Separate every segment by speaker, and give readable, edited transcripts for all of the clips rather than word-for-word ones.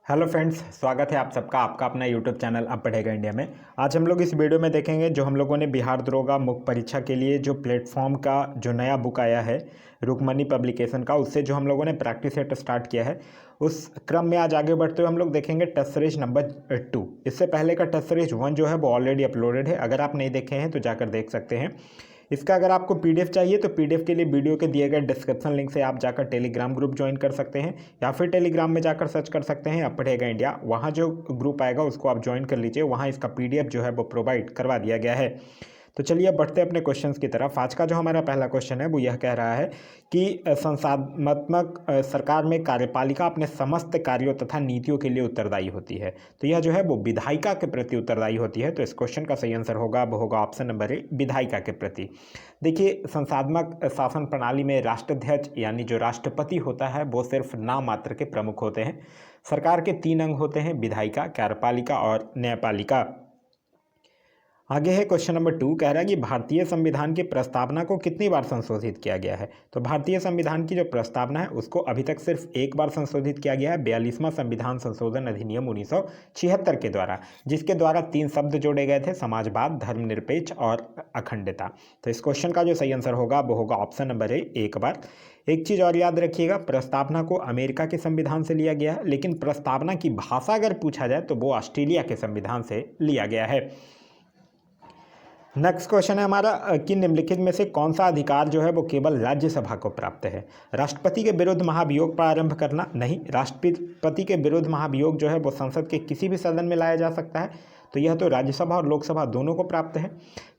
Speaker 1: Hello friends, स्वागत है आप सबका आपका अपना यूट्यूब चैनल अब पढ़ेगा इंडिया में। आज हम लोग इस वीडियो में देखेंगे जो हम लोगों ने बिहार दरोगा मुख्य परीक्षा के लिए जो प्लेटफॉर्म का जो नया बुक आया है रुकमनी पब्लिकेशन का, उससे जो हम लोगों ने प्रैक्टिस सेट स्टार्ट किया है, उस क्रम में आज आगे बढ़ते हुए हम लोग देखेंगे टेस्ट सीरीज नंबर 2। इससे पहले का टेस्ट सीरीज 1 जो है वो ऑलरेडी अपलोडेड है। अगर आप नहीं देखे हैं तो जाकर देख सकते हैं। इसका अगर आपको पीडीएफ चाहिए तो पीडीएफ के लिए वीडियो के दिए गए डिस्क्रिप्शन लिंक से आप जाकर टेलीग्राम ग्रुप ज्वाइन कर सकते हैं, या फिर टेलीग्राम में जाकर सर्च कर सकते हैं अब पढ़ेगा इंडिया। वहाँ जो ग्रुप आएगा उसको आप ज्वाइन कर लीजिए, वहाँ इसका पीडीएफ जो है वो प्रोवाइड करवा दिया गया है। तो चलिए अब बढ़ते हैं अपने क्वेश्चंस की तरफ। आज का जो हमारा पहला क्वेश्चन है वो यह कह रहा है कि संस्थात्मक सरकार में कार्यपालिका अपने समस्त कार्यों तथा नीतियों के लिए उत्तरदायी होती है। तो यह जो है वो विधायिका के प्रति उत्तरदायी होती है। तो इस क्वेश्चन का सही आंसर होगा वो होगा ऑप्शन नंबर ए, विधायिका के प्रति। देखिए, संस्थात्मक शासन प्रणाली में राष्ट्राध्यक्ष यानी जो राष्ट्रपति होता है वो सिर्फ नाम मात्र के प्रमुख होते हैं। सरकार के 3 अंग होते हैं, विधायिका, कार्यपालिका और न्यायपालिका। आगे है क्वेश्चन नंबर 2, कह रहा है कि भारतीय संविधान की प्रस्तावना को कितनी बार संशोधित किया गया है। तो भारतीय संविधान की जो प्रस्तावना है उसको अभी तक सिर्फ एक बार संशोधित किया गया है, 42वां संविधान संशोधन अधिनियम 1976 के द्वारा, जिसके द्वारा 3 शब्द जोड़े गए थे, समाजवाद, धर्मनिरपेक्ष और अखंडता। तो इस क्वेश्चन का जो सही आंसर होगा वो होगा ऑप्शन नंबर ए, एक बार। एक चीज़ और याद रखिएगा, प्रस्तावना को अमेरिका के संविधान से लिया गया है, लेकिन प्रस्तावना की भाषा अगर पूछा जाए तो वो ऑस्ट्रेलिया के संविधान से लिया गया है। नेक्स्ट क्वेश्चन है हमारा कि निम्नलिखित में से कौन सा अधिकार जो है वो केवल राज्यसभा को प्राप्त है। राष्ट्रपति के विरुद्ध महाभियोग प्रारंभ करना, नहीं। राष्ट्रपति के विरुद्ध महाभियोग जो है वो संसद के किसी भी सदन में लाया जा सकता है, तो यह तो राज्यसभा और लोकसभा दोनों को प्राप्त है।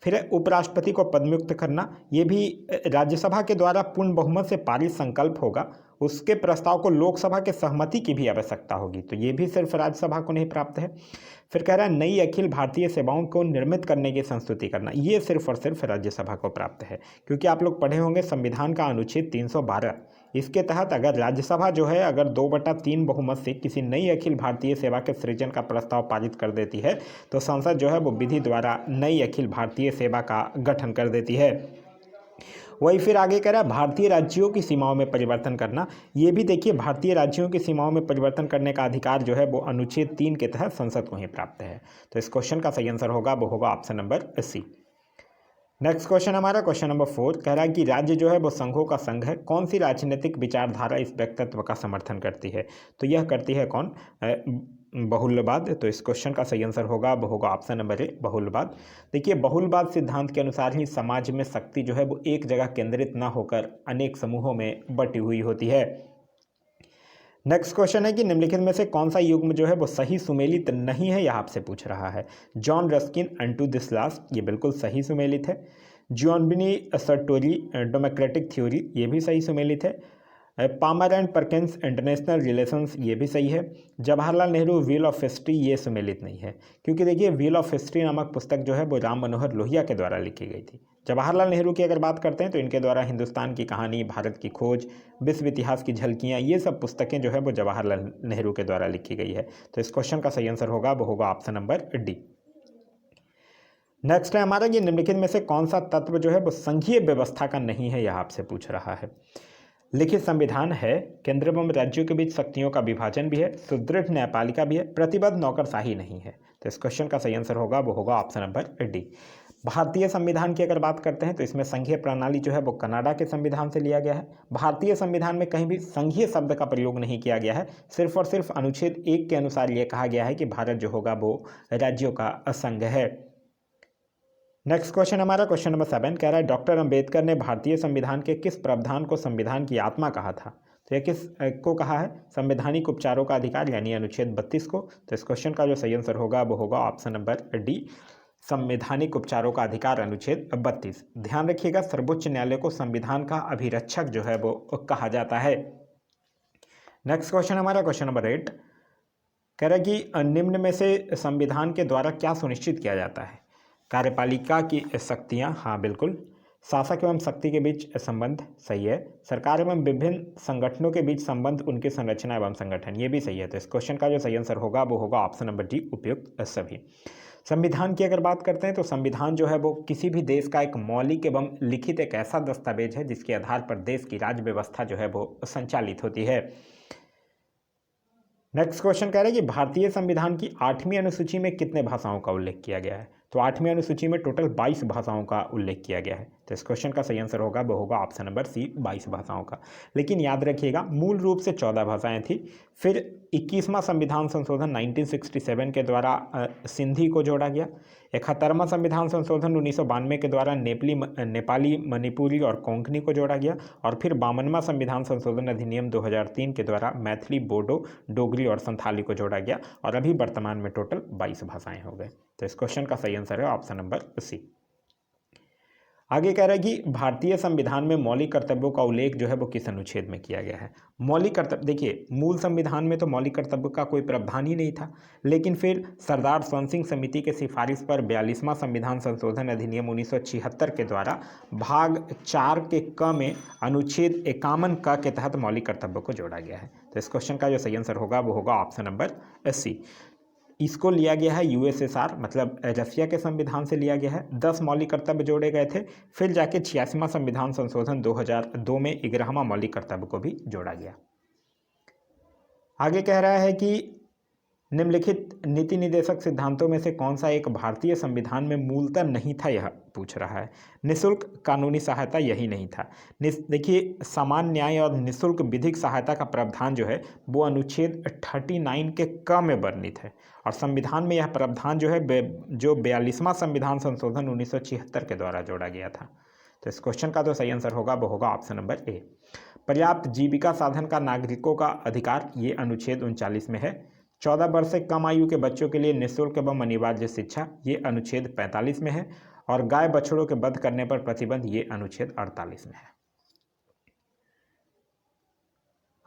Speaker 1: फिर उपराष्ट्रपति को पदमुक्त करना, ये भी राज्यसभा के द्वारा पूर्ण बहुमत से पारित संकल्प होगा, उसके प्रस्ताव को लोकसभा के सहमति की भी आवश्यकता होगी, तो ये भी सिर्फ राज्यसभा को नहीं प्राप्त है। फिर कह रहा है नई अखिल भारतीय सेवाओं को निर्मित करने की संस्तुति करना, ये सिर्फ और सिर्फ राज्यसभा को प्राप्त है, क्योंकि आप लोग पढ़े होंगे संविधान का अनुच्छेद 312, इसके तहत अगर राज्यसभा जो है अगर 2/3 बहुमत से किसी नई अखिल भारतीय सेवा के सृजन का प्रस्ताव पारित कर देती है तो संसद जो है वो विधि द्वारा नई अखिल भारतीय सेवा का गठन कर देती है। वही फिर आगे कह रहा है भारतीय राज्यों की सीमाओं में परिवर्तन करना, ये भी देखिए भारतीय राज्यों की सीमाओं में परिवर्तन करने का अधिकार जो है वो अनुच्छेद 3 के तहत संसद को ही प्राप्त है। तो इस क्वेश्चन का सही आंसर होगा वो होगा option number C. Next question हमारा क्वेश्चन नंबर 4, कह रहा है कि राज्य जो है वो संघों का संघ है, कौन सी राजनीतिक विचारधारा इस व्यक्तित्व का समर्थन करती है। तो यह करती है कौन, बहुलवाद। तो इस क्वेश्चन का सही आंसर होगा वो होगा ऑप्शन नंबर ए, बहुलवाद। देखिए, बहुलवाद सिद्धांत के अनुसार ही समाज में शक्ति जो है वो एक जगह केंद्रित न होकर अनेक समूहों में बटी हुई होती है। नेक्स्ट क्वेश्चन है कि निम्नलिखित में से कौन सा युग्म जो है वो सही सुमेलित नहीं है, यह आपसे पूछ रहा है। John Ruskin unto this last, ये बिल्कुल सही सुमेलित है। जियोनबिनी सर्टोरी डेमोक्रेटिक थ्योरी, ये भी सही सुमेलित है। Palmer and Perkins international relations, ये भी सही है। Jawaharlal Nehru wheel of history, ये सुमेलित नहीं है, क्योंकि देखिए व्हील ऑफ हिस्ट्री नामक पुस्तक जो है वो राम मनोहर लोहिया के द्वारा लिखी गई थी। जवाहरलाल नेहरू की अगर बात करते हैं तो इनके द्वारा हिंदुस्तान की कहानी, भारत की खोज, विश्व इतिहास की झलकियाँ, ये सब पुस्तकें जो है वो जवाहरलाल नेहरू के द्वारा लिखी गई है। तो इस क्वेश्चन का सही आंसर होगा वो होगा ऑप्शन नंबर डी। नेक्स्ट है हमारा कि निम्नलिखित में से कौन सा तत्व जो है वो संघीय व्यवस्था का नहीं है, यह आपसे पूछ रहा है। लिखित संविधान है, केंद्र एवं राज्यों के बीच शक्तियों का विभाजन भी है, सुदृढ़ न्यायपालिका भी है, प्रतिबद्ध नौकरशाही नहीं है। तो इस क्वेश्चन का सही आंसर होगा वो होगा ऑप्शन नंबर डी। भारतीय संविधान की अगर बात करते हैं तो इसमें संघीय प्रणाली जो है वो कनाडा के संविधान से लिया गया है। भारतीय संविधान में कहीं भी संघीय शब्द का प्रयोग नहीं किया गया है, सिर्फ और सिर्फ अनुच्छेद 1 के अनुसार ये कहा गया है कि भारत जो होगा वो राज्यों का संघ है। नेक्स्ट क्वेश्चन हमारा क्वेश्चन नंबर 7, कह रहा है डॉक्टर अंबेडकर ने भारतीय संविधान के किस प्रावधान को संविधान की आत्मा कहा था। तो यह किस को कहा है, संवैधानिक उपचारों का अधिकार यानी अनुच्छेद 32 को। तो इस क्वेश्चन का जो सही आंसर होगा वो होगा ऑप्शन नंबर डी, संवैधानिक उपचारों का अधिकार अनुच्छेद 32। ध्यान रखिएगा, सर्वोच्च न्यायालय को संविधान का अभिरक्षक जो है वो कहा जाता है। नेक्स्ट क्वेश्चन हमारा क्वेश्चन नंबर 8, कह रहा है कि निम्न में से संविधान के द्वारा क्या सुनिश्चित किया जाता है। कार्यपालिका की शक्तियाँ, हाँ बिल्कुल। शासक एवं शक्ति के बीच संबंध, सही है। सरकार एवं विभिन्न संगठनों के बीच संबंध, उनकी संरचना एवं संगठन, ये भी सही है। तो इस क्वेश्चन का जो सही आंसर होगा वो होगा ऑप्शन नंबर डी, उपयुक्त सभी। संविधान की अगर बात करते हैं तो संविधान जो है वो किसी भी देश का एक मौलिक एवं लिखित एक ऐसा दस्तावेज है जिसके आधार पर देश की राज्य व्यवस्था जो है वो संचालित होती है। नेक्स्ट क्वेश्चन कह रहा है कि भारतीय संविधान की 8वीं अनुसूची में कितने भाषाओं का उल्लेख किया गया है। तो 8वीं अनुसूची में टोटल 22 भाषाओं का उल्लेख किया गया है। तो इस क्वेश्चन का सही आंसर होगा वो होगा ऑप्शन नंबर सी, 22 भाषाओं का। लेकिन याद रखिएगा मूल रूप से 14 भाषाएं थी। फिर 21वां संविधान संशोधन 1967 के द्वारा सिंधी को जोड़ा गया। 71वां संविधान संशोधन 1992 के द्वारा नेपाली, मणिपुरी और कोंकणी को जोड़ा गया। और फिर 52वां संविधान संशोधन अधिनियम 2003 के द्वारा मैथिली, बोडो, डोगरी और संथाली को जोड़ा गया। और अभी वर्तमान में टोटल 22 भाषाएं हो गए। तो इस क्वेश्चन का सही आंसर है ऑप्शन नंबर सी। आगे कह रहा है कि भारतीय संविधान में मौलिक कर्तव्यों का उल्लेख जो है वो किस अनुच्छेद में किया गया है। मौलिक कर्तव्य, देखिए मूल संविधान में तो मौलिक कर्तव्य का कोई प्रावधान ही नहीं था, लेकिन फिर सरदार स्वर्ण सिंह समिति के सिफारिश पर 42वां संविधान संशोधन अधिनियम 1976 के द्वारा भाग 4 के क में अनुच्छेद 51 क के तहत मौलिक कर्तव्यों को जोड़ा गया है। तो इस क्वेश्चन का जो सही आंसर होगा वो होगा ऑप्शन नंबर सी। इसको लिया गया है यूएसएसआर मतलब रसिया के संविधान से लिया गया है। 10 मौलिक कर्तव्य जोड़े गए थे, फिर जाके 86वां संविधान संशोधन 2002 में 11वां मौलिक कर्तव्य को भी जोड़ा गया। आगे कह रहा है कि निम्नलिखित नीति निदेशक सिद्धांतों में से कौन सा एक भारतीय संविधान में मूलतः नहीं था, यह पूछ रहा है। निःशुल्क कानूनी सहायता यही नहीं था। देखिए समान न्याय और निःशुल्क विधिक सहायता का प्रावधान जो है वो अनुच्छेद 39 के क में वर्णित है। और संविधान में यह प्रावधान जो है जो 42वां संविधान संशोधन 1976 के द्वारा जोड़ा गया था। तो इस क्वेश्चन का जो सही आंसर होगा वो होगा ऑप्शन नंबर ए। पर्याप्त जीविका साधन का नागरिकों का अधिकार, ये अनुच्छेद 39 में है। 14 वर्ष से कम आयु के बच्चों के लिए निःशुल्क एवं अनिवार्य शिक्षा, ये अनुच्छेद 45 में है। और गाय बछड़ों के वध करने पर प्रतिबंध, ये अनुच्छेद 48 में है।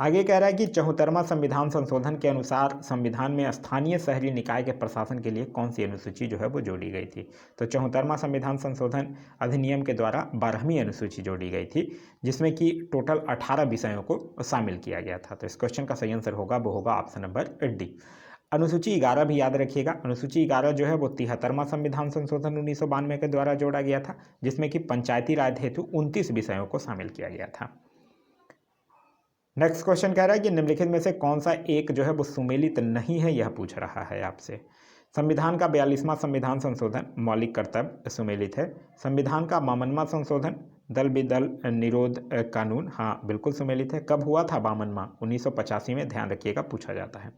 Speaker 1: आगे कह रहा है कि 74वां संविधान संशोधन के अनुसार संविधान में स्थानीय शहरी निकाय के प्रशासन के लिए कौन सी अनुसूची जो है वो जोड़ी गई थी। तो 74वां संविधान संशोधन अधिनियम के द्वारा 12वीं अनुसूची जोड़ी गई थी, जिसमें कि टोटल 18 विषयों को शामिल किया गया था। तो इस क्वेश्चन का सही आंसर होगा वो होगा ऑप्शन नंबर डी। अनुसूची 11 भी याद रखिएगा। अनुसूची 11 जो है वो 73वां संविधान संशोधन 1992 के द्वारा जोड़ा गया था, जिसमें कि पंचायती राज हेतु 29 विषयों को शामिल किया गया था। नेक्स्ट क्वेश्चन कह रहा है कि निम्नलिखित में से कौन सा एक जो है वो सुमेलित नहीं है, यह पूछ रहा है आपसे। संविधान का 42वां संविधान संशोधन मौलिक कर्तव्य सुमेलित है। संविधान का 52वां संशोधन दल विदल निरोध कानून, हाँ बिल्कुल सुमेलित है। कब हुआ था 52वां? 1985 में, ध्यान रखिएगा पूछा जाता है।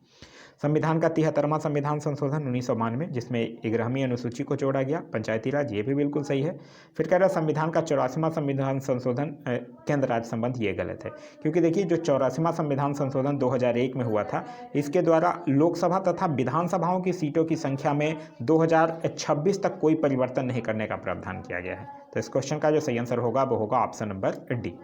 Speaker 1: संविधान का 73वां संविधान संशोधन 1992 जिसमें 11वीं अनुसूची को जोड़ा गया, पंचायती राज, ये भी बिल्कुल सही है। फिर कह रहा है संविधान का 84वां संविधान संशोधन केंद्र राज्य संबंध, ये गलत है। क्योंकि देखिए जो 84वां संविधान संशोधन 2001 में हुआ था, इसके द्वारा लोकसभा तथा विधानसभाओं की सीटों की संख्या में 2026 तक कोई परिवर्तन नहीं करने का प्रावधान किया गया है। तो इस क्वेश्चन का जो सही आंसर होगा वो होगा option number D.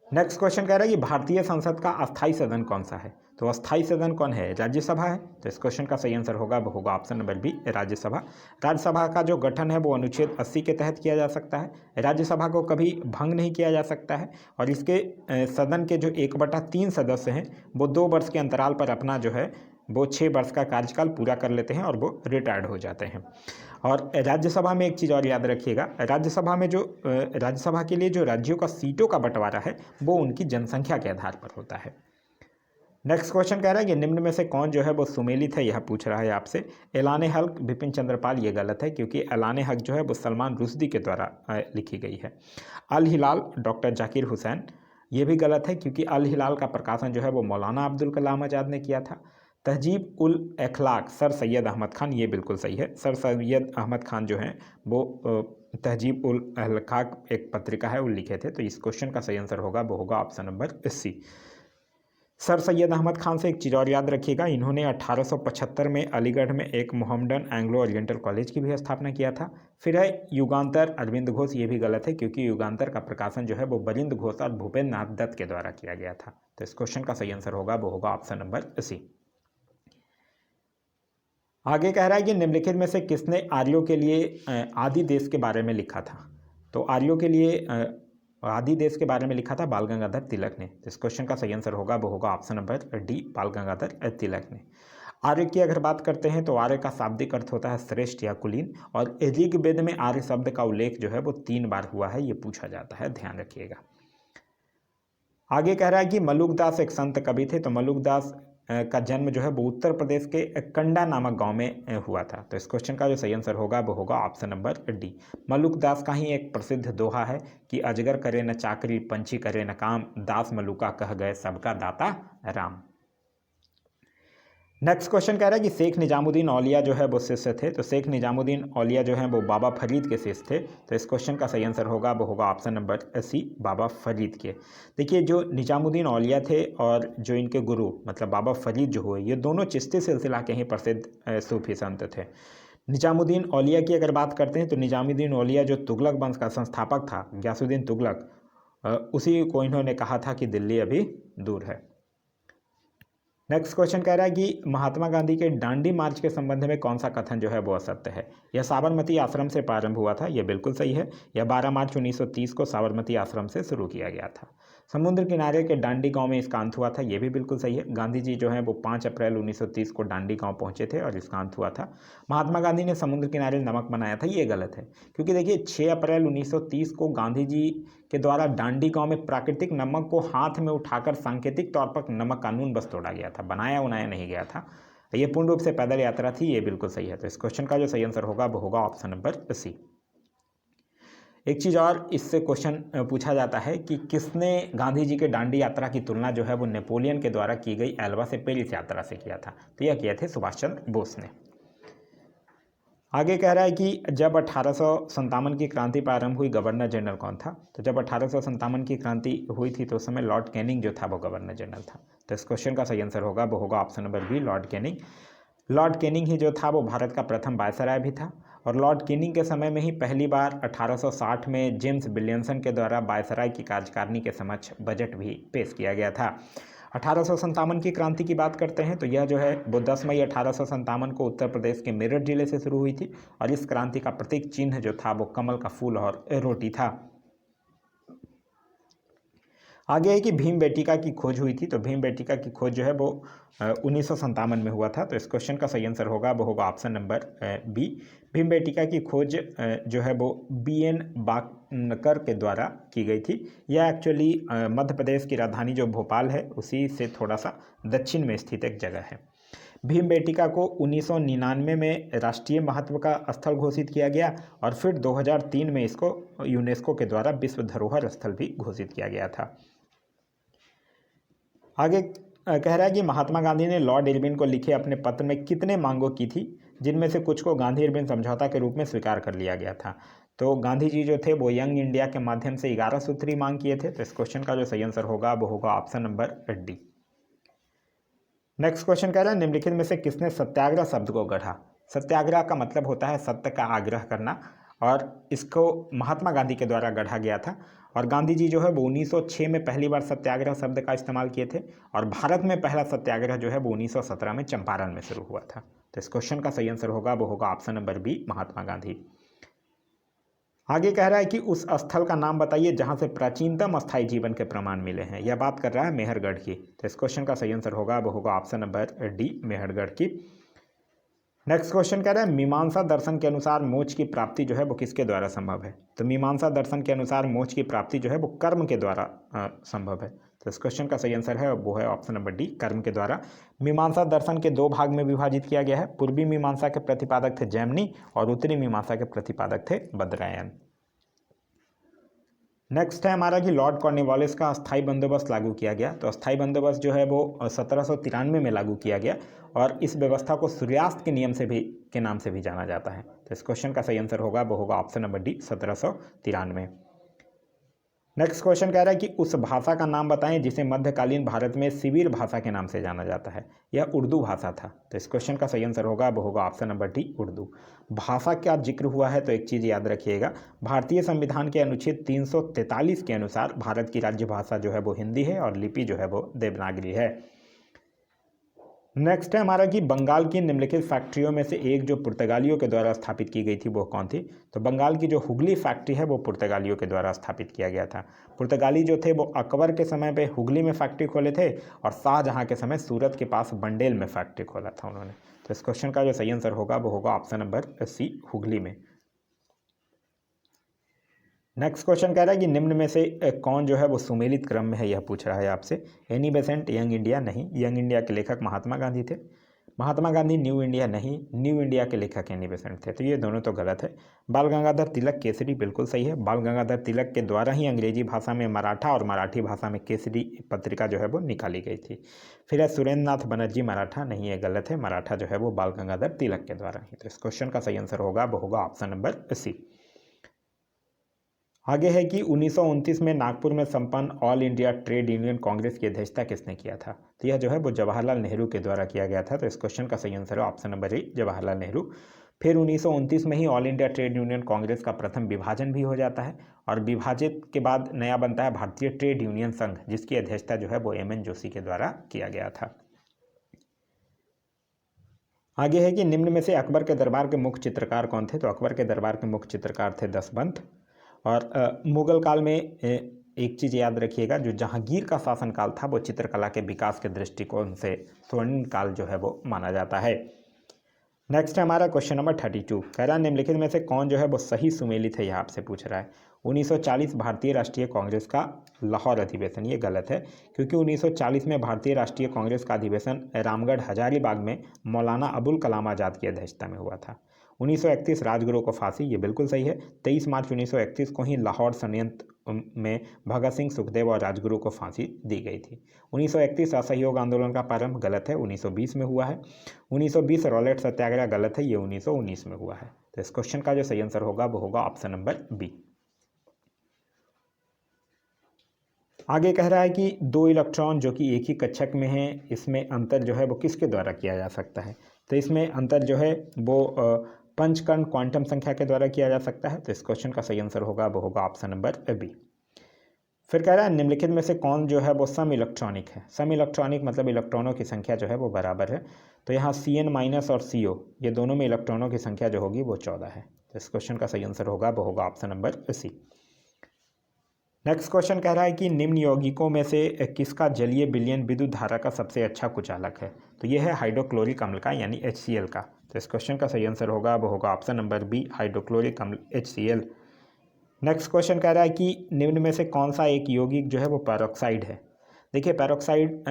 Speaker 1: Next question कह रहा है कि भारतीय संसद का अस्थायी सदन कौन सा है। तो अस्थायी सदन कौन है? राज्यसभा है। तो इस क्वेश्चन का सही आंसर होगा वो होगा option number B, Rajya Sabha. Rajya Sabha का जो गठन है वो अनुच्छेद 80 के तहत किया जा सकता है। राज्यसभा को कभी भंग नहीं किया जा सकता है। और इसके सदन के जो 1/3 सदस्य हैं वो 2 वर्ष के अंतराल पर अपना जो है वो 6 वर्ष का कार्यकाल पूरा कर लेते हैं और वो रिटायर्ड हो जाते हैं। और राज्यसभा में एक चीज़ और याद रखिएगा, राज्यसभा में जो राज्यसभा के लिए जो राज्यों का सीटों का बंटवारा है वो उनकी जनसंख्या के आधार पर होता है। नेक्स्ट क्वेश्चन कह रहा है कि निम्न में से कौन जो है वो सुमेलित है, यह पूछ रहा है आपसे। ऐलान हक बिपिन चंद्रपाल, ये गलत है क्योंकि ऐलान हक जो है वो सलमान रुश्दी के द्वारा लिखी गई है। अल हिलाल डॉक्टर जाकिर हुसैन, ये भी गलत है क्योंकि अल हिलाल का प्रकाशन जो है वो मौलाना अब्दुल कलाम आज़ाद ने किया था। तहजीब उल अखलाक सर सैयद अहमद खान, ये बिल्कुल सही है। सर सैयद अहमद खान जो हैं वो तहजीब उल अखलाक एक पत्रिका है वो लिखे थे। तो इस क्वेश्चन का सही आंसर होगा वो होगा option number C. Sir Syed Ahmad Khan से एक चीज़ और याद रखिएगा, इन्होंने 1875 में अलीगढ़ में एक मोहम्मडन एंग्लो ओरिएंटल कॉलेज की भी स्थापना किया था। फिर है युगांतर अरविंद घोष, ये भी गलत है क्योंकि युगांतर का प्रकाशन जो है वो बरिंद घोष और भूपेंद्र नाथ दत्त के द्वारा किया गया था। तो इस क्वेश्चन का सही आंसर होगा वो होगा ऑप्शन नंबर सी। आगे कह रहा है कि निम्नलिखित में से किसने आर्यों के लिए आदि देश के बारे में लिखा था। तो आर्यों के लिए आदि देश के बारे में लिखा था बाल गंगाधर तिलक ने। इस क्वेश्चन का सही आंसर होगा वो होगा ऑप्शन नंबर डी, बाल गंगाधर तिलक ने। आर्य की अगर बात करते हैं तो आर्य का शाब्दिक अर्थ होता है श्रेष्ठ या कुलीन। और ऋग्वेद में आर्य शब्द का उल्लेख जो है वो 3 बार हुआ है, ये पूछा जाता है, ध्यान रखिएगा। आगे कह रहा है कि मलुकदास एक संत कवि थे। तो मलुकदास का जन्म जो है वो उत्तर प्रदेश के कंडा नामक गांव में हुआ था। तो इस क्वेश्चन का जो सही आंसर होगा वो होगा ऑप्शन नंबर डी। मलुकदास का ही एक प्रसिद्ध दोहा है कि अजगर करे न चाकरी, पंछी करे न काम, दास मलुका कह गए सबका दाता राम। नेक्स्ट क्वेश्चन कह रहा है कि शेख निजामुद्दीन औलिया जो है वो शिष्य थे। तो शेख निजामुद्दीन औलिया जो है वो बाबा फरीद के शिष्य थे। तो इस क्वेश्चन का सही आंसर होगा वो होगा ऑप्शन नंबर सी, बाबा फरीद के। देखिए, जो निजामुद्दीन औलिया थे और जो इनके गुरु मतलब बाबा फरीद जो हुए, ये दोनों चिश्ती सिलसिला के ही प्रसिद्ध सूफी संत थे। निजामुद्दीन औलिया की अगर बात करते हैं तो निजामुद्दीन औलिया जो तुगलक वंश का संस्थापक था, गयासुद्दीन तुगलक, उसी को इन्होंने कहा था कि दिल्ली अभी दूर है। नेक्स्ट क्वेश्चन कह रहा है कि महात्मा गांधी के दांडी मार्च के संबंध में कौन सा कथन जो है वो असत्य है। यह साबरमती आश्रम से प्रारंभ हुआ था, यह बिल्कुल सही है। यह 12 मार्च 1930 को साबरमती आश्रम से शुरू किया गया था। समुद्र किनारे के दांडी गांव में इसका अंत हुआ था, यह भी बिल्कुल सही है। गांधी जी जो है वो 5 अप्रैल 1930 को दांडी गांव पहुंचे थे और इसका अंत हुआ था। महात्मा गांधी ने समुद्र किनारे नमक बनाया था, ये गलत है, क्योंकि देखिए 6 अप्रैल 1930 को गांधी जी के द्वारा दांडी गांव में प्राकृतिक नमक को हाथ में उठाकर सांकेतिक तौर पर नमक कानून बस तोड़ा गया था, बनाया उनाया नहीं गया था। ये पूर्ण रूप से पैदल यात्रा थी, ये बिल्कुल सही है। तो इस क्वेश्चन का जो सही आंसर होगा वो होगा ऑप्शन नंबर सी। एक चीज़ और इससे क्वेश्चन पूछा जाता है कि किसने गांधी जी के दांडी यात्रा की तुलना जो है वो नेपोलियन के द्वारा की गई एल्वा से पेरिस यात्रा से किया था। तो यह किए थे सुभाष चंद्र बोस ने। आगे कह रहा है कि जब 1857 की क्रांति प्रारंभ हुई, गवर्नर जनरल कौन था। तो जब 1857 की क्रांति हुई थी तो उस समय लॉर्ड कैनिंग जो था वो गवर्नर जनरल था। तो इस क्वेश्चन का सही आंसर होगा वो होगा option number B, Lord Canning. Lord Canning ही जो था वो भारत का प्रथम वायसराय भी था, और लॉर्ड कैनिंग के समय में ही पहली बार 1860 में जेम्स विलियमसन के द्वारा वायसराय की कार्यकारिणी के समक्ष बजट भी पेश किया गया था। 1857 की क्रांति की बात करते हैं तो यह जो है वो 10 मई 1857 को उत्तर प्रदेश के मेरठ जिले से शुरू हुई थी, और इस क्रांति का प्रतीक चिन्ह जो था वो कमल का फूल और रोटी था। आगे है कि भीमबेटिका की खोज हुई थी। तो भीमबेटिका की खोज जो है वो 1957 में हुआ था। तो इस क्वेश्चन का सही आंसर होगा वो होगा ऑप्शन नंबर बी। भीमबेटिका की खोज जो है वो BN बाकनकर के द्वारा की गई थी। यह एक्चुअली मध्य प्रदेश की राजधानी जो भोपाल है उसी से थोड़ा सा दक्षिण में स्थित एक जगह है। भीमबेटिका को 1999 में राष्ट्रीय महत्व का स्थल घोषित किया गया, और फिर 2003 में इसको यूनेस्को के द्वारा विश्व धरोहर स्थल भी घोषित किया गया था। आगे कह रहा है कि महात्मा गांधी ने लॉर्ड इरविन को लिखे अपने पत्र में कितने मांगों की थी, जिनमें से कुछ को गांधी इरविन समझौता के रूप में स्वीकार कर लिया गया था। तो गांधी जी जो थे वो यंग इंडिया के माध्यम से 11 सूत्री मांग किए थे। तो इस क्वेश्चन का जो सही आंसर होगा वो होगा option number D. Next question कह रहा है निम्नलिखित में से किसने सत्याग्रह शब्द को गढ़ा। सत्याग्रह का मतलब होता है सत्य का आग्रह करना, और इसको महात्मा गांधी के द्वारा गढ़ा गया था। और गांधी जी जो है वो 1906 में पहली बार सत्याग्रह शब्द का इस्तेमाल किए थे, और भारत में पहला सत्याग्रह जो है वो 1917 में चंपारण में शुरू हुआ था। तो इस क्वेश्चन का सही आंसर होगा वो होगा option number B, Mahatma Gandhi. आगे कह रहा है कि उस स्थल का नाम बताइए जहां से प्राचीनतम अस्थायी जीवन के प्रमाण मिले हैं। यह बात कर रहा है मेहरगढ़ की। तो इस क्वेश्चन का सही आंसर होगा वो होगा ऑप्शन नंबर डी, मेहरगढ़ की। नेक्स्ट क्वेश्चन कह रहा है मीमांसा दर्शन के अनुसार मोक्ष की प्राप्ति जो है वो किसके द्वारा संभव है। तो मीमांसा दर्शन के अनुसार मोक्ष की प्राप्ति जो है वो कर्म के द्वारा संभव है। तो इस क्वेश्चन का सही आंसर है वो है ऑप्शन नंबर डी, कर्म के द्वारा। मीमांसा दर्शन के 2 भाग में विभाजित किया गया है। पूर्वी मीमांसा के प्रतिपादक थे जैमिनी, और उत्तरी मीमांसा के प्रतिपादक थे बद्रायन। नेक्स्ट है हमारा कि लॉर्ड कॉर्नवालिस का अस्थाई बंदोबस्त लागू किया गया। तो अस्थाई बंदोबस्त जो है वो 1793 में लागू किया गया, और इस व्यवस्था को सूर्यास्त के नियम से भी के नाम से भी जाना जाता है। तो इस क्वेश्चन का सही आंसर होगा वो होगा option number D, 1793। Next question कह रहा है कि उस भाषा का नाम बताएं जिसे मध्यकालीन भारत में सिविर भाषा के नाम से जाना जाता है। यह उर्दू भाषा था। तो इस क्वेश्चन का सही आंसर होगा वो होगा ऑप्शन नंबर डी, उर्दू भाषा का जिक्र हुआ है। तो एक चीज़ याद रखिएगा, भारतीय संविधान के अनुच्छेद 343 के अनुसार भारत की राज्य भाषा जो है वो हिंदी है, और लिपि जो है वो देवनागरी है। नेक्स्ट है हमारा कि बंगाल की निम्नलिखित फैक्ट्रियों में से एक जो पुर्तगालियों के द्वारा स्थापित की गई थी वो कौन थी। तो बंगाल की जो हुगली फैक्ट्री है वो पुर्तगालियों के द्वारा स्थापित किया गया था। पुर्तगाली जो थे वो अकबर के समय पे हुगली में फैक्ट्री खोले थे, और शाहजहां के समय सूरत के पास बंडेल में फैक्ट्री खोला था उन्होंने। तो इस क्वेश्चन का जो सही आंसर होगा वो होगा ऑप्शन नंबर सी, हुगली में। नेक्स्ट क्वेश्चन कह रहा है कि निम्न में से कौन जो है वो सुमेलित क्रम में है, यह पूछ रहा है आपसे। एनी बेसेंट यंग इंडिया नहीं, यंग इंडिया के लेखक महात्मा गांधी थे। महात्मा गांधी न्यू इंडिया नहीं, न्यू इंडिया के लेखक एनी बेसेंट थे, तो ये दोनों तो गलत है। बाल गंगाधर तिलक केसरी बिल्कुल सही है। बाल गंगाधर तिलक के द्वारा ही अंग्रेजी भाषा में मराठा और मराठी भाषा में केसरी पत्रिका जो है वो निकाली गई थी। फिर है सुरेंद्र नाथ बनर्जी मराठा, नहीं है, गलत है। मराठा जो है वो बाल गंगाधर तिलक के द्वारा ही। तो इस क्वेश्चन का सही आंसर होगा वो होगा ऑप्शन नंबर सी। आगे है कि 1929 में नागपुर में संपन्न all India Trade Union Congress की अध्यक्षता किसने किया था? तो यह जो है वो जवाहरलाल नेहरू के द्वारा किया गया था। तो इस क्वेश्चन का सही आंसर है option number A, Jawaharlal Nehru. फिर 1929 में ही All India Trade Union Congress का प्रथम विभाजन भी हो जाता है और विभाजित के बाद नया बनता है भारतीय ट्रेड यूनियन संघ, जिसकी अध्यक्षता जो है वो एम एन जोशी के द्वारा किया गया था। आगे है कि निम्न में से अकबर के दरबार के मुख्य चित्रकार कौन थे? तो अकबर के दरबार के मुख्य चित्रकार थे दसवंत। और मुगल काल में एक चीज़ याद रखिएगा, जो जहांगीर का शासनकाल था वो चित्रकला के विकास के दृष्टिकोण से स्वर्णिम काल जो है वो माना जाता है। नेक्स्ट है हमारा क्वेश्चन नंबर 32। कह रहा है निम्नलिखित में से कौन जो है वो सही सुमेलित है, यह आपसे पूछ रहा है। 1940 भारतीय राष्ट्रीय कांग्रेस का लाहौर अधिवेशन, ये गलत है, क्योंकि 1940 में भारतीय राष्ट्रीय कांग्रेस का अधिवेशन रामगढ़ हजारीबाग में मौलाना अबुल कलाम आज़ाद की अध्यक्षता में हुआ था। 1931 राजगुरु को फांसी, ये बिल्कुल सही है। 23 मार्च 1931 को ही लाहौर षड्यंत्र में भगत सिंह, सुखदेव और राजगुरु को फांसी दी गई थी। 1931 असहयोग आंदोलन का प्रारंभ, गलत है, 1920 में हुआ है। 1920 रॉलेट सत्याग्रह, गलत है, ये 1919 में हुआ है। तो इस क्वेश्चन का जो सही आंसर होगा वो होगा ऑप्शन नंबर बी। आगे कह रहा है कि दो इलेक्ट्रॉन जो कि एक ही कक्षक में हैं, इसमें अंतर जो है वो किसके द्वारा किया जा सकता है? तो इसमें अंतर जो है वो पंचकर्ण क्वांटम संख्या के द्वारा किया जा सकता है। तो इस क्वेश्चन का सही आंसर होगा वो होगा ऑप्शन नंबर बी। फिर कह रहा है निम्नलिखित में से कौन जो है वो सम इलेक्ट्रॉनिक है? सम इलेक्ट्रॉनिक मतलब इलेक्ट्रॉनों की संख्या जो है वो बराबर है। तो यहाँ Cn माइनस और CO, ये दोनों में इलेक्ट्रॉनों की संख्या जो होगी वो 14 है। तो इस क्वेश्चन का सही आंसर होगा वो होगा option number C. Next question कह रहा है कि निम्न यौगिकों में से किसका जलीय विलयन विद्युत धारा का सबसे अच्छा कुचालक है? तो यह है हाइड्रोक्लोरिक अम्ल का, यानी HCl का। तो इस क्वेश्चन का सही आंसर होगा वो होगा ऑप्शन नंबर बी, हाइड्रोक्लोरिक अम्ल HCl। नेक्स्ट क्वेश्चन कह रहा है कि निम्न में से कौन सा एक यौगिक जो है वो पैरोक्साइड है? देखिए पैरोक्साइड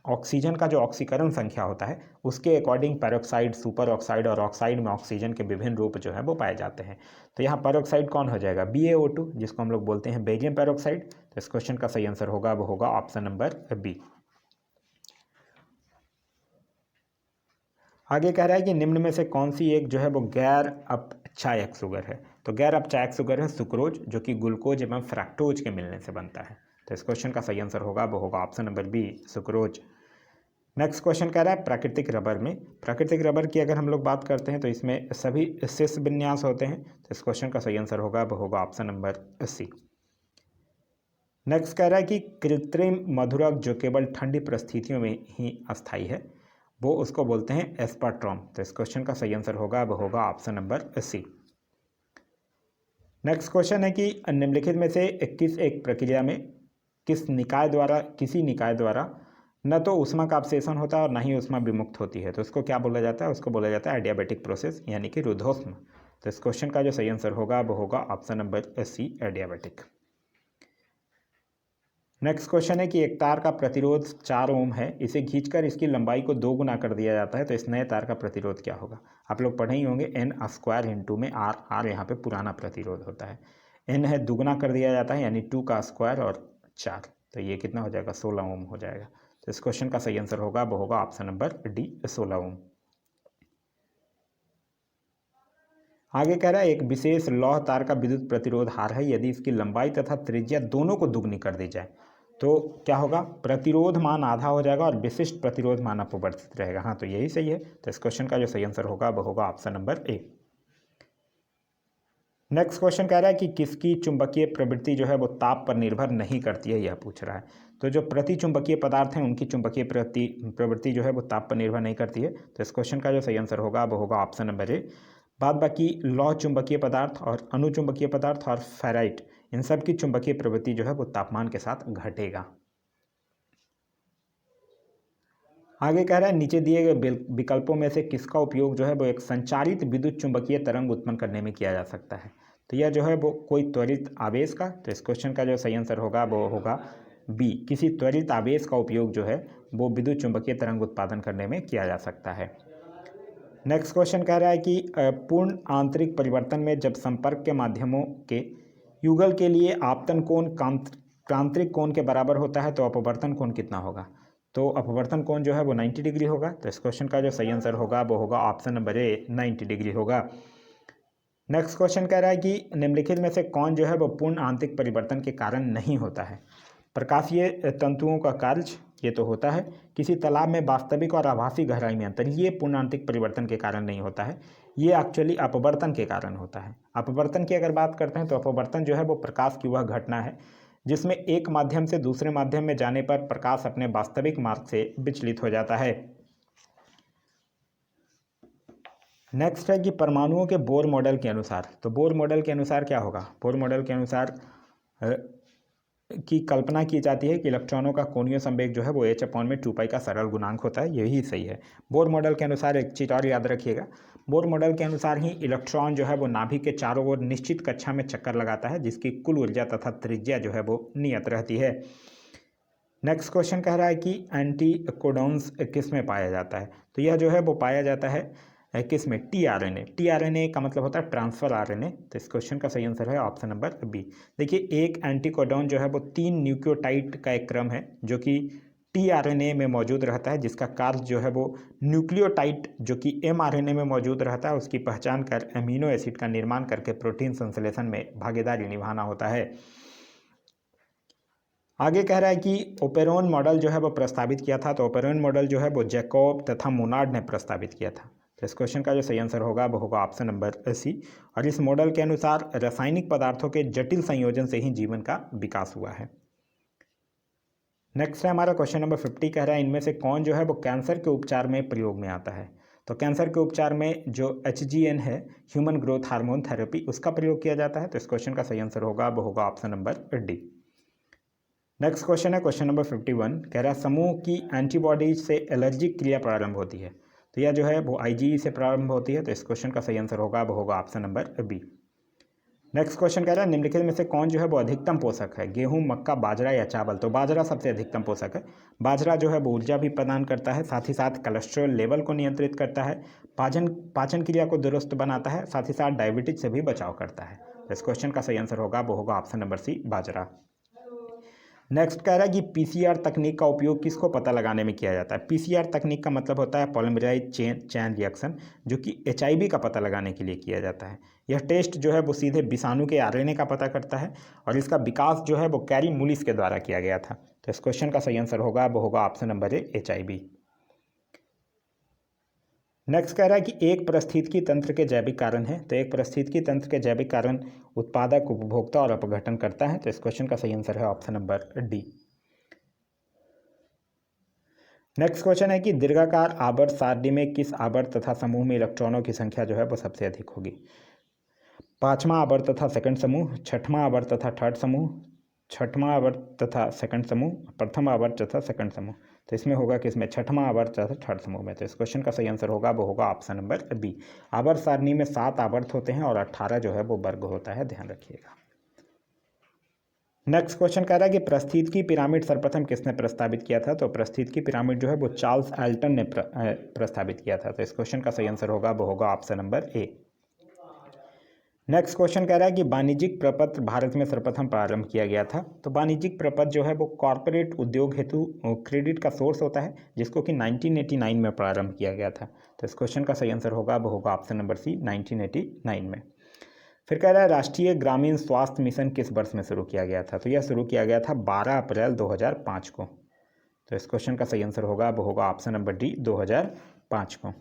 Speaker 1: ऑक्सीजन का जो ऑक्सीकरण संख्या होता है उसके अकॉर्डिंग पैरोक्साइड, सुपर ऑक्साइड और ऑक्साइड में ऑक्सीजन के विभिन्न रूप जो है वो पाए जाते हैं। तो यहाँ पैरोक्साइड कौन हो जाएगा? BaO2, जिसको हम लोग बोलते हैं बेरियम पैरोक्साइड। तो इस क्वेश्चन का सही आंसर होगा वो होगा ऑप्शन नंबर बी। आगे कह रहा है कि निम्न में से कौन सी एक जो है वो गैर अपचायक शुगर है? तो गैर अपचायक शुगर है सुक्रोज, जो कि ग्लूकोज एवं फ्रैक्टोज के मिलने से बनता है। तो इस क्वेश्चन का सही आंसर होगा वो होगा option number B, sucrose. Next question कह रहा है प्राकृतिक रबर में, प्राकृतिक रबर की अगर हम लोग बात करते हैं तो इसमें सभी शिश विन्यास होते हैं। तो इस क्वेश्चन का सही आंसर होगा वो होगा ऑप्शन नंबर सी। नेक्स्ट कह रहा है कि कृत्रिम मधुरक जो केवल ठंडी परिस्थितियों में ही अस्थायी है, वो उसको बोलते हैं एस्पार्ट्रॉम। तो इस क्वेश्चन का सही आंसर होगा वो होगा option number C. Next question है कि निम्नलिखित में से किस एक प्रक्रिया में किसी निकाय द्वारा न तो ऊष्मा का अवशेषण होता है और न ही ऊष्मा विमुक्त होती है? तो उसको क्या बोला जाता है? उसको बोला जाता है एडियाबैटिक प्रोसेस, यानी कि रुद्धोष्म। तो इस क्वेश्चन का जो सही आंसर होगा वो होगा option number C, adiabatic. Next question है कि एक तार का प्रतिरोध 4 ओम है, इसे खींचकर इसकी लंबाई को 2 गुना कर दिया जाता है, तो इस नए तार का प्रतिरोध क्या होगा? आप लोग पढ़े ही होंगे, N² इंटू में R यहाँ पे पुराना प्रतिरोध होता है। N है दुगुना कर दिया जाता है, यानी 2 का स्क्वायर और 4, तो ये कितना हो जाएगा? 16 ओम हो जाएगा। तो इस क्वेश्चन का सही आंसर होगा वो होगा ऑप्शन नंबर डी, 16 ओम। आगे कह रहा है एक विशेष लौह तार का विद्युत प्रतिरोध हार है, यदि इसकी लंबाई तथा त्रिज्या दोनों को दुगनी कर दी जाए तो क्या होगा? प्रतिरोध मान आधा हो जाएगा और विशिष्ट प्रतिरोध मान अपवर्तित रहेगा। हाँ, तो यही सही है। तो इस क्वेश्चन का जो सही आंसर होगा वो होगा ऑप्शन नंबर ए। नेक्स्ट क्वेश्चन कह रहा है कि किसकी चुंबकीय प्रवृत्ति जो है वो ताप पर निर्भर नहीं करती है, यह पूछ रहा है। तो जो प्रतिचुंबकीय पदार्थ हैं उनकी चुंबकीय प्रवृत्ति जो है वो ताप पर निर्भर नहीं करती है। तो इस क्वेश्चन का जो सही आंसर होगा वो होगा ऑप्शन नंबर ए। बाद बाकी लौह चुंबकीय पदार्थ और अनुचुंबकीय पदार्थ और फेराइट, इन सब की चुंबकीय प्रवृत्ति जो है वो तापमान के साथ घटेगा। आगे कह रहा है नीचे दिए गए विकल्पों में से किसका उपयोग जो है वो एक संचारित विद्युत चुंबकीय तरंग उत्पन्न करने में किया जा सकता है? तो यह जो है वो कोई त्वरित आवेश का, तो इस क्वेश्चन का जो सही आंसर होगा वो होगा बी, किसी त्वरित आवेश का उपयोग जो है वो विद्युत चुंबकीय तरंग उत्पादन करने में किया जा सकता है। नेक्स्ट क्वेश्चन कह रहा है कि पूर्ण आंतरिक परिवर्तन में जब संपर्क के माध्यमों के युगल के लिए आपतन कोण क्रांतिक कोण के बराबर होता है तो अपवर्तन कोण कितना होगा? तो अपवर्तन कोण जो है वो 90 डिग्री होगा। तो इस क्वेश्चन का जो सही आंसर होगा वो होगा ऑप्शन नंबर ए, 90 डिग्री होगा। नेक्स्ट क्वेश्चन कह रहा है कि निम्नलिखित में से कौन जो है वो पूर्ण आंतरिक परिवर्तन के कारण नहीं होता है? प्रकाशीय तंतुओं का कार्य, ये तो होता है। किसी तालाब में वास्तविक और आभासी गहराई में अंतर, ये पूर्ण आंतरिक परिवर्तन के कारण नहीं होता है, ये एक्चुअली अपवर्तन के कारण होता है। अपवर्तन की अगर बात करते हैं तो अपवर्तन जो है वो प्रकाश की वह घटना है जिसमें एक माध्यम से दूसरे माध्यम में जाने पर प्रकाश अपने वास्तविक मार्ग से विचलित हो जाता है। नेक्स्ट है कि परमाणुओं के बोर मॉडल के अनुसार, तो बोर मॉडल के अनुसार क्या होगा? बोर मॉडल के अनुसार की कल्पना की जाती है कि इलेक्ट्रॉनों का कोणीय संवेग जो है वो h/2π का सरल गुणांक होता है, यही सही है। बोर मॉडल के अनुसार एक चीज़ और याद रखिएगा, बोर मॉडल के अनुसार ही इलेक्ट्रॉन जो है वो नाभिक के चारों ओर निश्चित कक्षा में चक्कर लगाता है जिसकी कुल ऊर्जा तथा त्रिज्या जो है वो नियत रहती है। नेक्स्ट क्वेश्चन कह रहा है कि एंटीकोडॉन्स किस में पाया जाता है? तो यह जो है वो पाया जाता है किस में? टीआरएनए। टीआरएनए का मतलब होता है ट्रांसफर आरएनए। तो इस क्वेश्चन का सही आंसर है ऑप्शन नंबर बी। देखिए, एक एंटीकोडॉन जो है वो 3 न्यूक्लियोटाइड का एक क्रम है जो कि टीआरएनए में मौजूद रहता है, जिसका कार्य जो है वो न्यूक्लियोटाइड जो कि एमआरएनए में मौजूद रहता है उसकी पहचान कर अमीनो एसिड का निर्माण करके प्रोटीन संश्लेषण में भागीदारी निभाना होता है। आगे कह रहा है कि ओपेरोन मॉडल जो है वो प्रस्तावित किया था, तो ओपेरोन मॉडल जो है वो जैकोब तथा मोनार्ड ने प्रस्तावित किया था। तो इस क्वेश्चन का जो सही आंसर होगा वो होगा ऑप्शन नंबर सी। और इस मॉडल के अनुसार रासायनिक पदार्थों के जटिल संयोजन से ही जीवन का विकास हुआ है। नेक्स्ट है हमारा क्वेश्चन नंबर 50, कह रहा है इनमें से कौन जो है वो कैंसर के उपचार में प्रयोग में आता है? तो कैंसर के उपचार में जो HGN है, ह्यूमन ग्रोथ हार्मोन थेरेपी, उसका प्रयोग किया जाता है। तो इस क्वेश्चन का सही आंसर होगा वो होगा option number D. Next question है क्वेश्चन नंबर 51, कह रहा है समूह की एंटीबॉडीज से एलर्जिक क्रिया प्रारंभ होती है। तो यह जो है वो IgE से प्रारंभ होती है। तो इस क्वेश्चन का सही आंसर होगा वो होगा option number B. Next question कह रहा है निम्नलिखित में से कौन जो है वो अधिकतम पोषक है? गेहूं, मक्का, बाजरा या चावल? तो बाजरा सबसे अधिकतम पोषक है। बाजरा जो है वो ऊर्जा भी प्रदान करता है, साथ ही साथ कोलेस्ट्रॉल लेवल को नियंत्रित करता है, पाचन क्रिया को दुरुस्त बनाता है, साथ ही साथ डायबिटीज से भी बचाव करता है। तो इस क्वेश्चन का सही आंसर होगा वो होगा ऑप्शन नंबर सी, बाजरा। नेक्स्ट कह रहा है कि PCR तकनीक का उपयोग किसको पता लगाने में किया जाता है? PCR तकनीक का मतलब होता है पॉलीमराइज चेन रिएक्शन, जो कि HIV का पता लगाने के लिए किया जाता है। यह टेस्ट जो है वो सीधे विषाणु के RNA का पता करता है और इसका विकास जो है वो कैरी मूलिस के द्वारा किया गया था। तो इस क्वेश्चन का सही आंसर होगा वो होगा ऑप्शन नंबर ए, HIV। नेक्स्ट कह रहा है कि एक पारिस्थितिकी तंत्र के जैविक कारण है। तो एक पारिस्थितिकी तंत्र के जैविक कारण उत्पादक, उपभोक्ता और अपघटन करता है। तो इस क्वेश्चन का सही आंसर है option number D. Next question है कि दीर्घाकार आवर्त सारणी में किस आवर्त तथा समूह में इलेक्ट्रॉनों की संख्या जो है वो सबसे अधिक होगी? 5वां आवर्त तथा सेकंड समूह, 6वां आवर्त तथा थर्ड समूह, 6वां आवर्त तथा सेकंड समूह, प्रथम आवर्त तथा सेकंड समूह। तो इसमें होगा किसमें? 6वां आवर्त तथा थर्ड समूह में। तो इस क्वेश्चन का सही आंसर होगा वो होगा ऑप्शन नंबर बी। आवर्त सारणी में 7 आवर्त होते हैं और 18 जो है वो वर्ग होता है, ध्यान रखिएगा। नेक्स्ट क्वेश्चन कह रहा है कि पारिस्थितिकी पिरामिड सर्वप्रथम किसने प्रस्तावित किया था? तो पारिस्थितिकी पिरामिड जो है वो चार्ल्स एल्टन ने प्रस्तावित किया था। तो इस क्वेश्चन का सही आंसर होगा वो होगा ऑप्शन नंबर ए। नेक्स्ट क्वेश्चन कह रहा है कि वाणिज्यिक प्रपत्र भारत में सर्वप्रथम प्रारंभ किया गया था। तो वाणिज्यिक प्रपत्र जो है वो कॉरपोरेट उद्योग हेतु क्रेडिट का सोर्स होता है, जिसको कि 1989 में प्रारंभ किया गया था। तो इस क्वेश्चन का सही आंसर होगा वो होगा ऑप्शन नंबर सी, 1989 में। फिर कह रहा है राष्ट्रीय ग्रामीण स्वास्थ्य मिशन किस वर्ष में शुरू किया गया था? तो यह शुरू किया गया था 12 अप्रैल 2005 को। तो इस क्वेश्चन का सही आंसर होगा वो होगा ऑप्शन नंबर डी, 2005 को।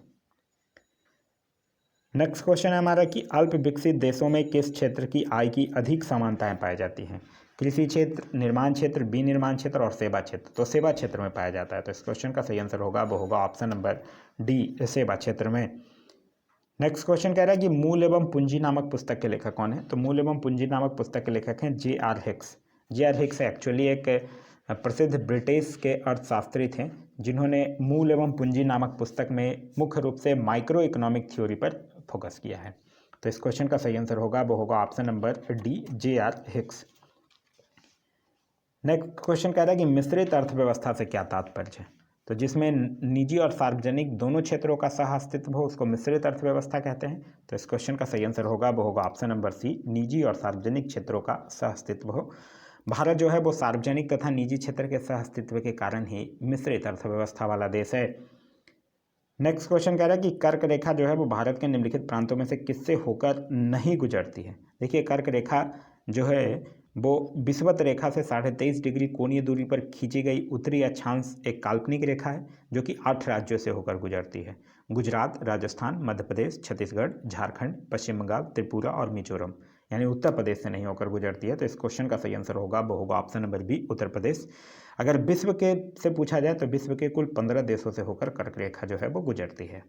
Speaker 1: नेक्स्ट क्वेश्चन है हमारा कि अल्प विकसित देशों में किस क्षेत्र की आय की अधिक समानताएं पाई जाती हैं? कृषि क्षेत्र, निर्माण क्षेत्र, विनिर्माण क्षेत्र और सेवा क्षेत्र। तो सेवा क्षेत्र में पाया जाता है। तो इस क्वेश्चन का सही आंसर होगा वो होगा ऑप्शन नंबर डी, सेवा क्षेत्र में। नेक्स्ट क्वेश्चन कह रहा है कि मूल एवं पूंजी नामक पुस्तक के लेखक कौन है? तो मूल एवं पूंजी नामक पुस्तक के लेखक हैं J.R. Hicks. J.R. Hicks actually एक प्रसिद्ध ब्रिटिश के अर्थशास्त्री थे जिन्होंने मूल एवं पूंजी नामक पुस्तक में मुख्य रूप से माइक्रो इकोनॉमिक थ्योरी पर फोकस किया है। तो इस क्वेश्चन का सही आंसर होगा वो होगा option number D, JR Hicks. Next question कह रहा है कि मिश्रित अर्थव्यवस्था से क्या तात्पर्य है। तो जिसमें निजी और सार्वजनिक दोनों क्षेत्रों का सह अस्तित्व हो उसको मिश्रित अर्थव्यवस्था कहते हैं। तो इस क्वेश्चन का सही आंसर होगा वो होगा ऑप्शन नंबर सी, निजी और सार्वजनिक क्षेत्रों का सह अस्तित्व हो। भारत जो है वो सार्वजनिक तथा निजी क्षेत्र के सह अस्तित्व के कारण ही मिश्रित अर्थव्यवस्था वाला देश है। नेक्स्ट क्वेश्चन कह रहा है कि कर्क रेखा जो है वो भारत के निम्नलिखित प्रांतों में से किससे होकर नहीं गुजरती है। देखिए कर्क रेखा जो है वो विषुवत रेखा से 23.5 डिग्री कोणीय दूरी पर खींची गई उत्तरी अक्षांश एक काल्पनिक रेखा है जो कि 8 राज्यों से होकर गुजरती है। गुजरात, राजस्थान, मध्य प्रदेश, छत्तीसगढ़, झारखंड, पश्चिम बंगाल, त्रिपुरा और मिजोरम, यानी उत्तर प्रदेश से नहीं होकर गुजरती है। तो इस क्वेश्चन का सही आंसर होगा वो होगा option number B, Uttar Pradesh. अगर विश्व के से पूछा जाए तो विश्व के कुल 15 देशों से होकर कर्क रेखा जो है वो गुजरती है।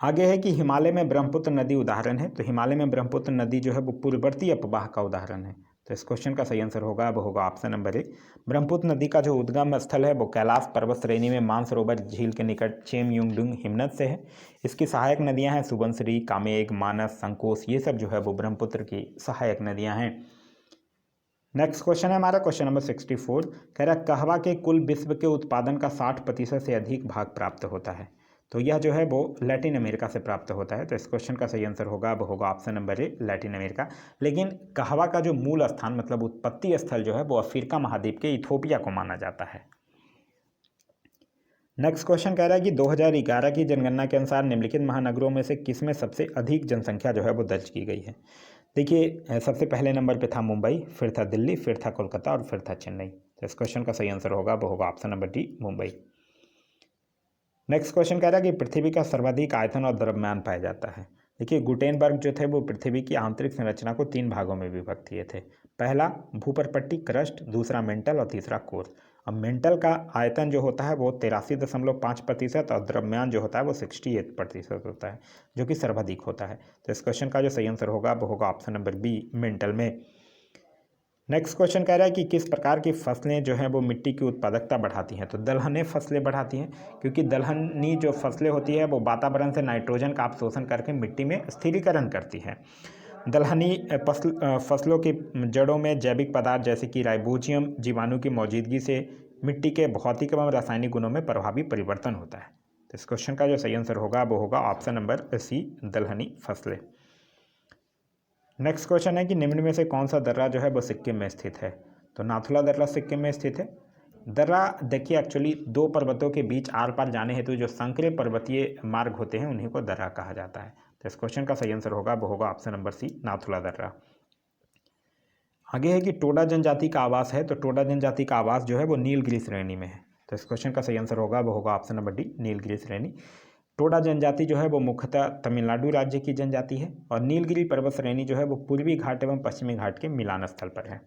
Speaker 1: आगे है कि हिमालय में ब्रह्मपुत्र नदी उदाहरण है। तो हिमालय में ब्रह्मपुत्र नदी जो है वो पूर्ववर्ती अपवाह का उदाहरण है। तो इस क्वेश्चन का सही आंसर होगा वो होगा ऑप्शन नंबर ए। ब्रह्मपुत्र नदी का जो उद्गम स्थल है वो कैलाश पर्वत श्रेणी में मानसरोवर झील के निकट चेमयुंगडुंग हिमनद से है। इसकी सहायक नदियां हैं सुबनसिरी, कामेग, मानस, संकोस, ये सब जो है वो ब्रह्मपुत्र की सहायक नदियां हैं। नेक्स्ट क्वेश्चन है हमारा क्वेश्चन नंबर 64, कह रहा है कहवा के कुल विश्व के उत्पादन का 60% से अधिक भाग प्राप्त होता है। तो यह जो है वो लैटिन अमेरिका से प्राप्त होता है। तो इस क्वेश्चन का सही आंसर होगा वो होगा ऑप्शन नंबर ए, लैटिन अमेरिका। लेकिन कहवा का जो मूल स्थान मतलब उत्पत्ति स्थल जो है वो अफ्रीका महाद्वीप के इथोपिया को माना जाता है। नेक्स्ट क्वेश्चन कह रहा है कि 2011 की जनगणना के अनुसार निम्नलिखित महानगरों में से किसमें सबसे अधिक जनसंख्या जो है वो दर्ज की गई है। देखिए सबसे पहले नंबर पे था मुंबई, फिर था दिल्ली, फिर था कोलकाता और फिर था चेन्नई। तो इस क्वेश्चन का सही आंसर होगा वो होगा option number D, Mumbai. Next question कह रहा है कि पृथ्वी का सर्वाधिक आयतन और द्रव्यमान पाया जाता है। देखिए गुटेनबर्ग जो थे वो पृथ्वी की आंतरिक संरचना को 3 भागों में विभक्त किए थे। पहला भूपर्पट्टी क्रस्ट, दूसरा मेंटल और तीसरा कोर। अब मेंटल का आयतन जो होता है वो 83.5% और द्रव्यमान जो होता है वो 68% होता है, जो कि सर्वाधिक होता है। तो इस क्वेश्चन का जो सही आंसर होगा वो होगा ऑप्शन नंबर बी, मेंटल में। नेक्स्ट क्वेश्चन कह रहा है कि किस प्रकार की फसलें जो हैं वो मिट्टी की उत्पादकता बढ़ाती हैं। तो दलहनी फसलें बढ़ाती हैं, क्योंकि दलहनी जो फसलें होती है वो वातावरण से नाइट्रोजन का अवशोषण करके मिट्टी में स्थिरीकरण करती हैं। दलहनी फसलों की जड़ों में जैविक पदार्थ जैसे कि राइबोजियम जीवाणु की मौजूदगी से मिट्टी के भौतिक एवं रासायनिक गुणों में प्रभावी परिवर्तन होता है। तो इस क्वेश्चन का जो सही आंसर होगा वो होगा ऑप्शन नंबर सी, दलहनी फसलें। नेक्स्ट क्वेश्चन है कि निम्न में से कौन सा दर्रा जो है वो सिक्किम में स्थित है। तो नाथुला दर्रा सिक्किम में स्थित है। दर्रा देखिए एक्चुअली 2 पर्वतों के बीच आर पार जाने हेतु जो संकरे पर्वतीय मार्ग होते हैं उन्हीं को दर्रा कहा जाता है। तो इस क्वेश्चन का सही आंसर होगा वो होगा ऑप्शन नंबर सी, नाथुला दर्रा। आगे है कि टोडा जनजाति का आवास है। तो टोडा जनजाति का आवास जो है वो नीलगिरी श्रेणी में है। तो इस क्वेश्चन का सही आंसर होगा वो होगा ऑप्शन नंबर डी, नीलगिरी श्रेणी। टोडा जनजाति जो है वो मुख्यतः तमिलनाडु राज्य की जनजाति है और नीलगिरी पर्वत श्रेणी जो है वो पूर्वी घाट एवं पश्चिमी घाट के मिलान स्थल पर है।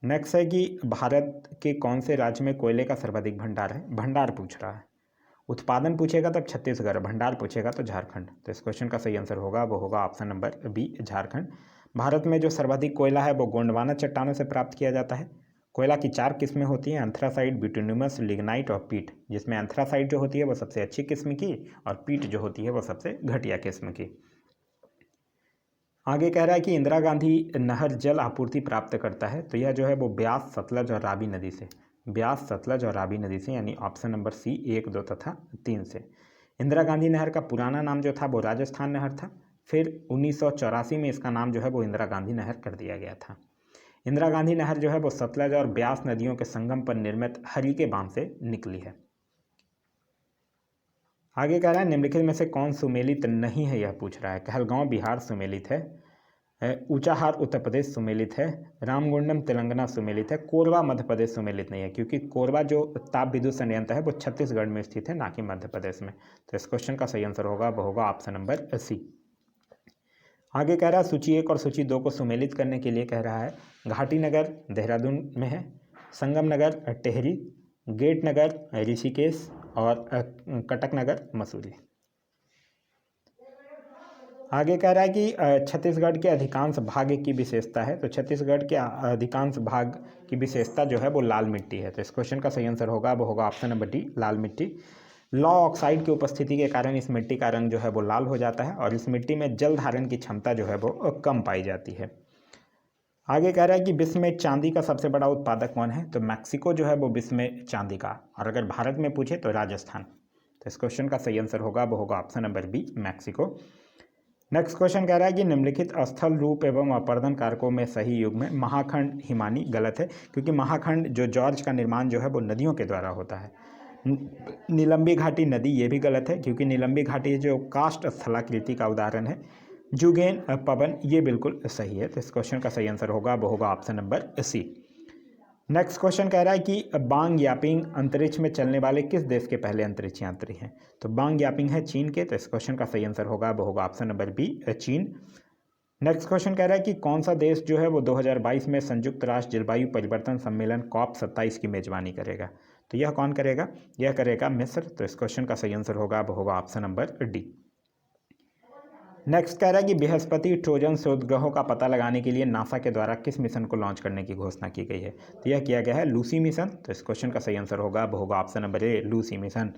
Speaker 1: नेक्स्ट है कि भारत के कौन से राज्य में कोयले का सर्वाधिक भंडार है। भंडार पूछ रहा है, उत्पादन पूछेगा तब छत्तीसगढ़, भंडार पूछेगा तो झारखंड। तो इस क्वेश्चन का सही आंसर होगा वो होगा option number B, Jharkhand. Bharat में जो सर्वाधिक कोयला है वो गोंडवाना चट्टानों से प्राप्त किया जाता है। कोयला की 4 किस्में होती हैं, एंथ्रासाइट, बिटुमिनस, लिग्नाइट और पीट, जिसमें एंथ्रासाइट जो होती है वो सबसे अच्छी किस्म की और पीट जो होती है वो सबसे घटिया किस्म की। आगे कह रहा है कि इंदिरा गांधी नहर जल आपूर्ति प्राप्त करता है। तो यह जो है वो ब्यास, सतलज और रावी नदी से, ब्यास, सतलज और रावी नदी से, यानी ऑप्शन नंबर सी 1, 2 तथा 3 से। इंदिरा गांधी नहर का पुराना नाम जो था वो राजस्थान नहर था। फिर 1984 में इसका नाम जो है वो इंदिरा गांधी नहर कर दिया गया था। इंदिरा गांधी नहर जो है वो सतलज और ब्यास नदियों के संगम पर निर्मित हरिके बांध से निकली है। आगे कह रहा है निम्नलिखित में से कौन सुमेलित नहीं है, यह पूछ रहा है। कहलगांव बिहार सुमेलित है, ऊंचाहार उत्तर प्रदेश सुमेलित है, रामगुंडम तेलंगाना सुमेलित है, कोरबा मध्य प्रदेश सुमेलित नहीं है, क्योंकि कोरबा जो ताप विद्युत संयंत्र है वो छत्तीसगढ़ में स्थित है, ना कि मध्य प्रदेश में। तो इस क्वेश्चन का सही आंसर होगा वो होगा ऑप्शन नंबर सी। आगे कह रहा है सूची 1 और सूची 2 को सुमेलित करने के लिए कह रहा है घाटी नगर देहरादून में है, संगम नगर टेहरी, गेट नगर ऋषिकेश और कटक नगर मसूरी। आगे कह रहा है कि छत्तीसगढ़ के अधिकांश भाग की विशेषता है। तो छत्तीसगढ़ के अधिकांश भाग की विशेषता जो है वो लाल मिट्टी है। तो इस क्वेश्चन का सही आंसर होगा वो होगा ऑप्शन नंबर डी, लाल मिट्टी। लॉ ऑक्साइड की उपस्थिति के कारण इस मिट्टी का रंग जो है वो लाल हो जाता है और इस मिट्टी में जल धारण की क्षमता जो है वो कम पाई जाती है। आगे कह रहा है कि विश्व में चांदी का सबसे बड़ा उत्पादक कौन है, तो मैक्सिको जो है वो विश्व में चांदी का, और अगर भारत में पूछे तो राजस्थान। तो इस क्वेश्चन का सही आंसर होगा वो होगा option number B, Mexico. Next question कह रहा है कि निम्नलिखित स्थल रूप एवं अपर्दन कारकों में सही युग में महाखंड हिमानी गलत है, क्योंकि महाखंड जो जॉर्ज का निर्माण जो है वो नदियों के द्वारा होता है। नीलंबी घाटी नदी ये भी गलत है, क्योंकि नीलंबी घाटी जो काष्ठ स्थलाकृति का उदाहरण है। जुगेन पवन ये बिल्कुल सही है। तो इस क्वेश्चन का सही आंसर होगा वो होगा option number C. Next question कह रहा है कि बांग यापिंग अंतरिक्ष में चलने वाले किस देश के पहले अंतरिक्ष यात्री हैं, तो बांग यापिंग है चीन के। तो इस क्वेश्चन का सही आंसर होगा वो होगा ऑप्शन नंबर बी, चीन। नेक्स्ट क्वेश्चन कह रहा है कि कौन सा देश जो है वो 2022 में संयुक्त राष्ट्र जलवायु परिवर्तन सम्मेलन COP27 की मेजबानी करेगा, तो यह कौन करेगा, यह करेगा मिस्र। तो इस क्वेश्चन का सही आंसर होगा वो होगा ऑप्शन नंबर डी। नेक्स्ट कह रहा है कि बृहस्पति ट्रोजन शोधग्रहों का पता लगाने के लिए नासा के द्वारा किस मिशन को लॉन्च करने की घोषणा की गई है, तो यह किया गया है लूसी मिशन। तो इस क्वेश्चन का सही आंसर होगा वो होगा ऑप्शन नंबर ए, लूसी मिशन।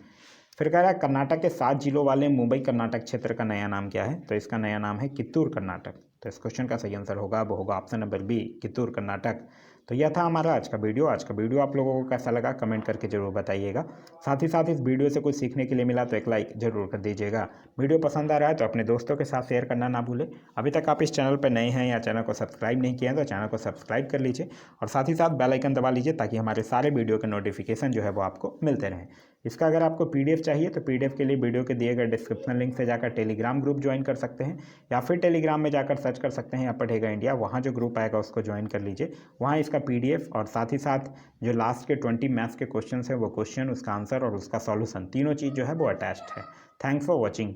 Speaker 1: फिर कह रहा है कर्नाटक के 7 जिलों वाले मुंबई कर्नाटक क्षेत्र का नया नाम क्या है, तो इसका नया नाम है कित्तूर कर्नाटक। तो इस क्वेश्चन का सही आंसर होगा वो होगा option number B, Kittur Karnataka. तो यह था हमारा आज का वीडियो। आज का वीडियो आप लोगों को कैसा लगा कमेंट करके जरूर बताइएगा। साथ ही साथ इस वीडियो से कुछ सीखने के लिए मिला तो एक लाइक जरूर कर दीजिएगा। वीडियो पसंद आ रहा है तो अपने दोस्तों के साथ शेयर करना ना भूलें। अभी तक आप इस चैनल पर नए हैं या चैनल को सब्सक्राइब नहीं किए हैं तो चैनल को सब्सक्राइब कर लीजिए और साथ ही साथ बेल आइकन दबा लीजिए ताकि हमारे सारे वीडियो के नोटिफिकेशन जो है वो आपको मिलते रहें। इसका अगर आपको PDF चाहिए तो PDF के लिए वीडियो के दिए गए डिस्क्रिप्शन लिंक से जाकर टेलीग्राम ग्रुप ज्वाइन कर सकते हैं या फिर टेलीग्राम में जाकर सर्च कर सकते हैं या पढ़ेगा इंडिया, वहाँ जो ग्रुप आएगा उसको ज्वाइन कर लीजिए। वहाँ इसका PDF और साथ ही साथ जो लास्ट के 20 मैथ्स के क्वेश्चन है वो क्वेश्चन, उसका आंसर और उसका सॉल्यूशन तीनों चीज़ जो है वो अटैच्ड है। Thanks for watching.